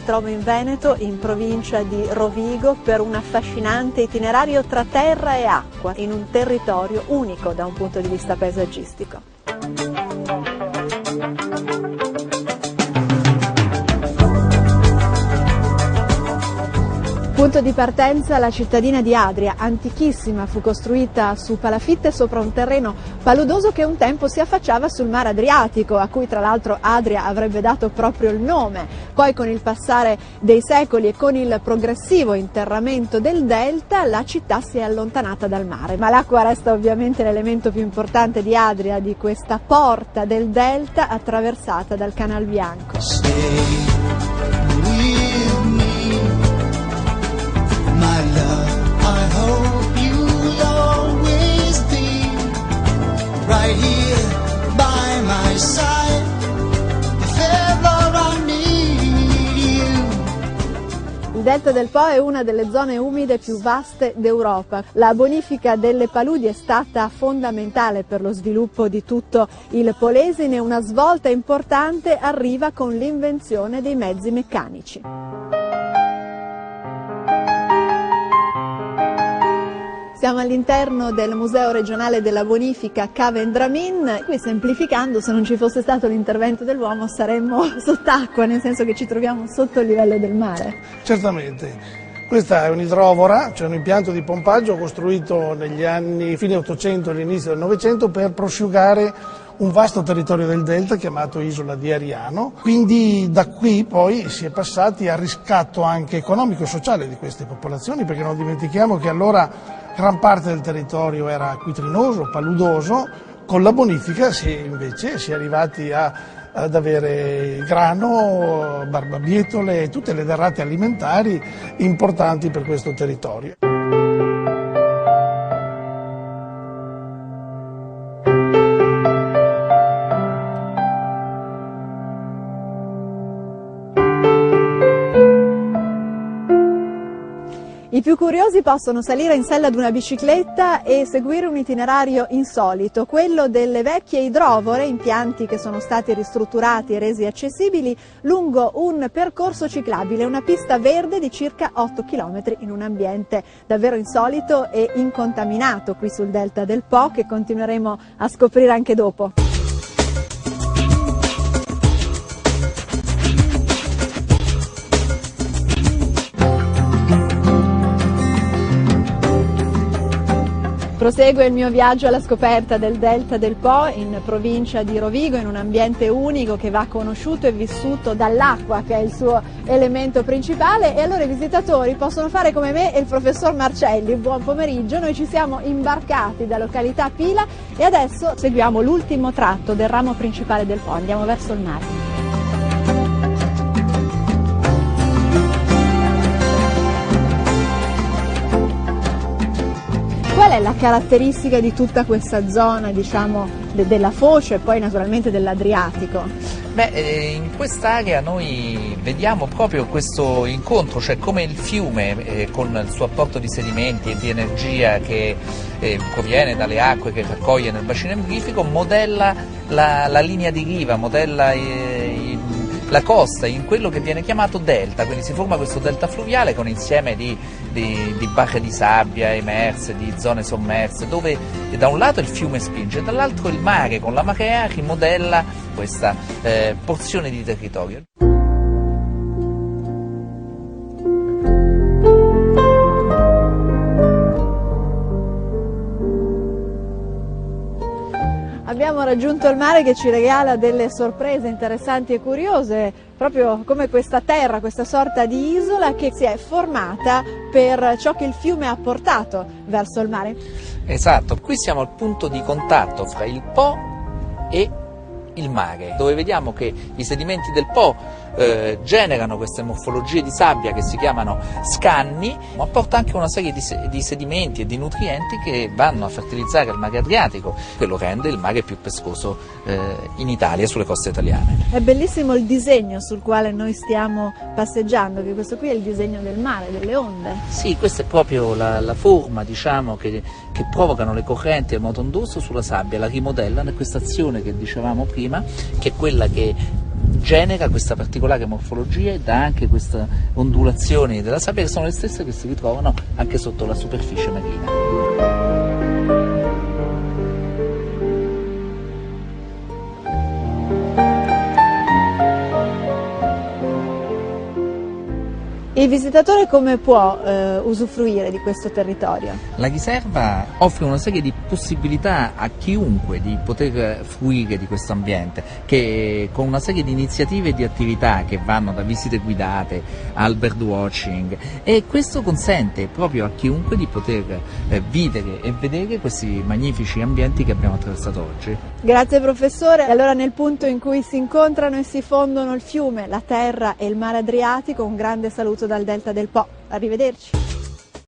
trovo in Veneto, in provincia di Rovigo, per un affascinante itinerario tra terra e acqua, in un territorio unico da un punto di vista paesaggistico. Punto di partenza la cittadina di Adria, antichissima, fu costruita su palafitte sopra un terreno paludoso che un tempo si affacciava sul mare Adriatico, a cui tra l'altro Adria avrebbe dato proprio il nome. Poi con il passare dei secoli e con il progressivo interramento del delta la città si è allontanata dal mare, ma l'acqua resta ovviamente l'elemento più importante di Adria, di questa porta del delta attraversata dal Canal Bianco. Right here by my side, if ever I need you. Il delta del Po è una delle zone umide più vaste d'Europa. La bonifica delle paludi è stata fondamentale per lo sviluppo di tutto il Polesine e una svolta importante arriva con l'invenzione dei mezzi meccanici. Siamo all'interno del Museo regionale della bonifica Ca' Vendramin. Qui, semplificando, se non ci fosse stato l'intervento dell'uomo saremmo sott'acqua, nel senso che ci troviamo sotto il livello del mare. Certamente. Questa è un'idrovora, cioè un impianto di pompaggio costruito negli anni fine 800 e all'inizio del Novecento per prosciugare un vasto territorio del delta chiamato Isola di Ariano. Quindi da qui poi si è passati al riscatto anche economico e sociale di queste popolazioni, perché non dimentichiamo che allora gran parte del territorio era acquitrinoso, paludoso. Con la bonifica invece si è arrivati ad avere grano, barbabietole e tutte le derrate alimentari importanti per questo territorio. I più curiosi possono salire in sella ad una bicicletta e seguire un itinerario insolito, quello delle vecchie idrovore, impianti che sono stati ristrutturati e resi accessibili lungo un percorso ciclabile, una pista verde di circa 8 km in un ambiente davvero insolito e incontaminato qui sul delta del Po, che continueremo a scoprire anche dopo. Prosegue il mio viaggio alla scoperta del delta del Po in provincia di Rovigo, in un ambiente unico che va conosciuto e vissuto dall'acqua, che è il suo elemento principale, e allora i visitatori possono fare come me e il professor Marcelli. Buon pomeriggio, noi ci siamo imbarcati da località Pila e adesso seguiamo l'ultimo tratto del ramo principale del Po, andiamo verso il mare. Qual è la caratteristica di tutta questa zona, diciamo, della foce e poi naturalmente dell'Adriatico? In quest'area noi vediamo proprio questo incontro, cioè come il fiume con il suo apporto di sedimenti e di energia che proviene dalle acque che raccoglie nel bacino idrico modella la linea di riva, modella la costa in quello che viene chiamato delta, quindi si forma questo delta fluviale con insieme di barre di sabbia emerse, di zone sommerse, dove da un lato il fiume spinge, dall'altro il mare con la marea rimodella questa porzione di territorio. Abbiamo raggiunto il mare che ci regala delle sorprese interessanti e curiose, proprio come questa terra, questa sorta di isola che si è formata per ciò che il fiume ha portato verso il mare. Esatto, qui siamo al punto di contatto fra il Po e il mare, dove vediamo che i sedimenti del Po generano queste morfologie di sabbia che si chiamano scanni, ma porta anche una serie di sedimenti e di nutrienti che vanno a fertilizzare il mare Adriatico, che lo rende il mare più pescoso in Italia, sulle coste italiane. È bellissimo il disegno sul quale noi stiamo passeggiando, che questo qui è il disegno del mare, delle onde. Sì, questa è proprio la forma, diciamo, che provocano le correnti a moto ondoso sulla sabbia, la rimodellano, e questa azione che dicevamo prima, che è quella che genera questa particolare morfologia e dà anche queste ondulazioni della sabbia che sono le stesse che si ritrovano anche sotto la superficie marina. Il visitatore come può usufruire di questo territorio? La riserva offre una serie di possibilità a chiunque di poter fruire di questo ambiente, che con una serie di iniziative e di attività che vanno da visite guidate al birdwatching, e questo consente proprio a chiunque di poter vivere e vedere questi magnifici ambienti che abbiamo attraversato oggi. Grazie professore. E allora nel punto in cui si incontrano e si fondono il fiume, la terra e il mare Adriatico, un grande saluto dal Delta del Po. Arrivederci.